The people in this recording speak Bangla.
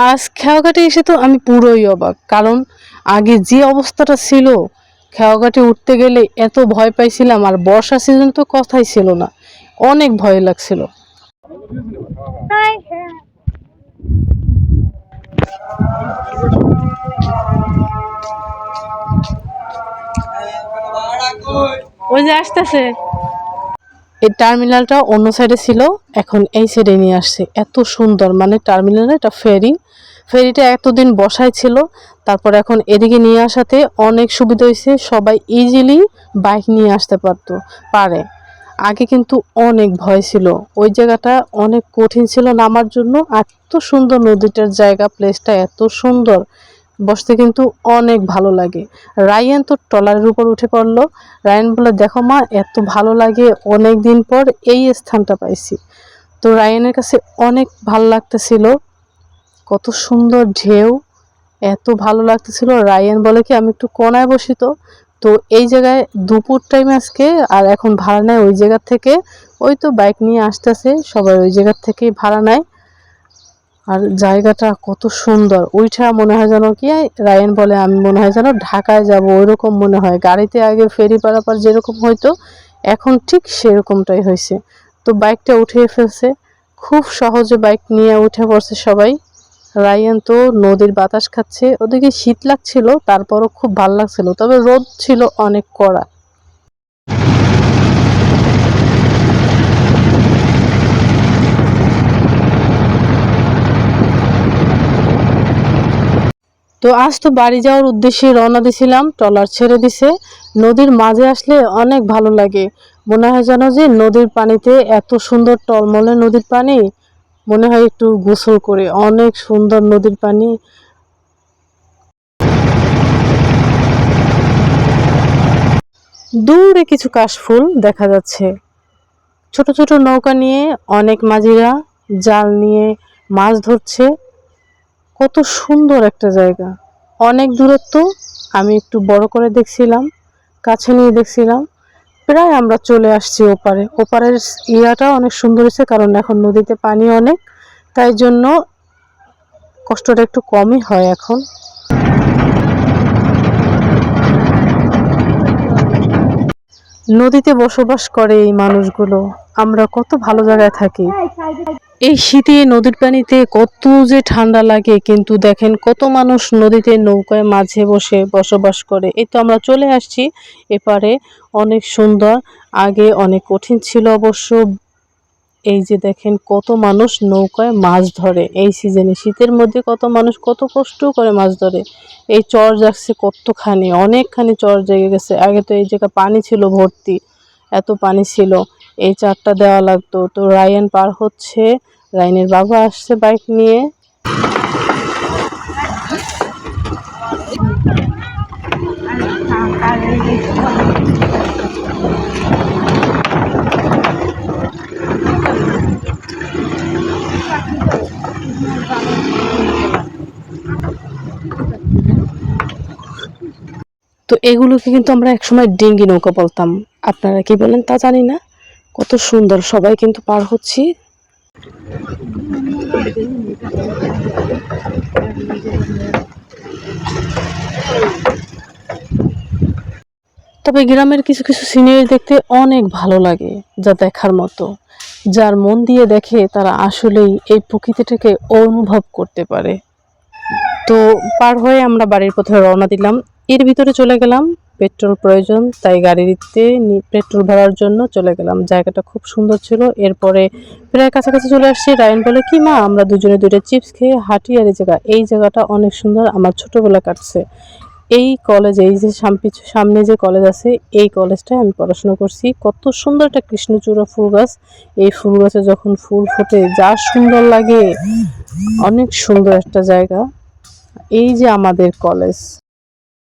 আজ খেয়াঘাটে এসে তো আমি পুরোই অবাক, কারণ আগে যে অবস্থাটা ছিল, খেয়াঘাটে উঠতে গেলে এত ভয় পাইছিলাম, আর বর্ষা সিজন তো কথাই ছিল না, অনেক ভয় লাগছিল। ওই যে আসতেছে। এই টার্মিনালটা অন্য সাইডে ছিল, এখন এই সাইডে নিয়ে আসছে। এত সুন্দর, মানে টার্মিনালে একটা ফেরিটা এতদিন বসাই ছিল, তারপর এখন এদিকে নিয়ে আসাতে অনেক সুবিধা হয়েছে, সবাই ইজিলি বাইক নিয়ে আসতে পারে। আগে কিন্তু অনেক ভয় ছিল, ওই জায়গাটা অনেক কঠিন ছিল নামার জন্য। এত সুন্দর নদীটার জায়গা, প্লেসটা এত সুন্দর, বসতে কিন্তু অনেক ভালো লাগে। রায়ান তো ট্রলারের উপর উঠে পড়লো। রায়ান বলে, দেখো মা, এত ভালো লাগে, অনেক দিন পর এই স্থানটা পাইছি। তো রায়ানের কাছে অনেক ভালো লাগতেছিল, কত সুন্দর ঢেউ, এত ভালো লাগতেছিল। রায়ান বলে কি, আমি একটু কোনায় বসি। তো তো এই জায়গায় দুপুর টাইমে আজকে, আর এখন ভাড়া নেয় ওই জায়গা থেকে। ওই তো বাইক নিয়ে আসতেছে সবাই, ওই জায়গার থেকেই ভাড়া নেয়। আর জায়গাটা কত সুন্দর, ওইটা মনে হয় যেন কি, রায়ান বলে আমি মনে হয় যেন ঢাকায় যাব, ওইরকম মনে হয়। গাড়িতে আগে ফেরি পারাপার যেরকম হয়তো, এখন ঠিক সেরকমটাই হয়েছে। তো বাইকটা উঠিয়ে ফেলছে, খুব সহজে বাইক নিয়ে উঠে পড়ছে সবাই। রায়ান তো নদীর বাতাস খাচ্ছে, ওদিকে শীত লাগছিল, তারপরও খুব ভালো লাগছিল, তবে রোদ ছিল অনেক কড়া। তো আজ তো বাড়ি যাওয়ার উদ্দেশ্যে রওনা দিছিলাম, ট্রলার ছেড়ে দিছে। নদীর মাঝে আসলে অনেক ভালো লাগে, মনে হয় যেন যে নদীর পানিতে, এত সুন্দর টলমলে নদীর পানি, মনে হয় একটু গোসল করে, অনেক সুন্দর নদীর পানি। দূরে কিছু কাশফুল দেখা যাচ্ছে, ছোট ছোট নৌকা নিয়ে অনেক মাঝিরা জাল নিয়ে মাছ ধরছে। কত সুন্দর একটা জায়গা, অনেক দূরত্ব। আমি একটু বড় করে দেখছিলাম, কাছে নিয়ে দেখছিলাম। প্রায় আমরা চলে আসছি ওপারে। ওপারের ইয়াটা অনেক সুন্দর হয়েছে, কারণ এখন নদীতে পানি অনেক, তাই জন্য কষ্টটা একটু কমই হয় এখন। নদীতে বসবাস করে এই মানুষগুলো, আমরা কত ভালো জায়গায় থাকি। এই শীতে নদীর পানিতে কত যে ঠান্ডা লাগে, কিন্তু দেখেন কত মানুষ নদীতে নৌকায় মাঝে বসে বসবাস করে। এই তো আমরা চলে আসছি এপারে, অনেক সুন্দর। আগে অনেক কঠিন ছিল অবশ্য। এই যে দেখেন কত মানুষ নৌকায় মাছ ধরে এই সিজনে, শীতের মধ্যে কত মানুষ কত কষ্ট করে মাছ ধরে। এই চর জাগছে কতখানি, অনেকখানি চর জেগে গেছে। আগে তো এই জায়গা পানি ছিল ভর্তি, এত পানি ছিল, এই চারটা দেওয়া লাগতো। তো রায়ান পার হচ্ছে, রায়ানের বাবা আসছে বাইক নিয়ে। তো এগুলোকে কিন্তু আমরা একসময় ডিঙ্গি নৌকা বলতাম, আপনারা কি বলেন তা জানি না। কত সুন্দর, সবাই কিন্তু পার হচ্ছি। তবে গ্রামের কিছু কিছু সিনারি দেখতে অনেক ভালো লাগে, যা দেখার মতো। যার মন দিয়ে দেখে তারা আসলেই এই প্রকৃতিটাকে অনুভব করতে পারে। তো পার হয়ে আমরা বাড়ির পথে রওনা দিলাম। এর ভিতরে চলে গেলাম, পেট্রোল প্রয়োজন, তাই গাড়িতে পেট্রোল ভরার জন্য চলে গেলাম। জায়গাটা খুব সুন্দর ছিল। এরপরে প্রায় কাছাকাছি চলে আসছি। রায়ান বলে কি, মা, আমরা দুজনে দুইটা চিপস খেয়ে হাঁটি। আর এই জায়গাটা অনেক সুন্দর, আমার ছোটবেলা কাটছে এই কলেজে। এই যে সামনে যে কলেজ আছে, এই কলেজটায় আমি পড়াশোনা করছি। কত সুন্দর একটা কৃষ্ণচূড়া ফুল গাছ, এই ফুল গাছে যখন ফুল ফোটে যা সুন্দর লাগে, অনেক সুন্দর একটা জায়গা। এই যে আমাদের কলেজ।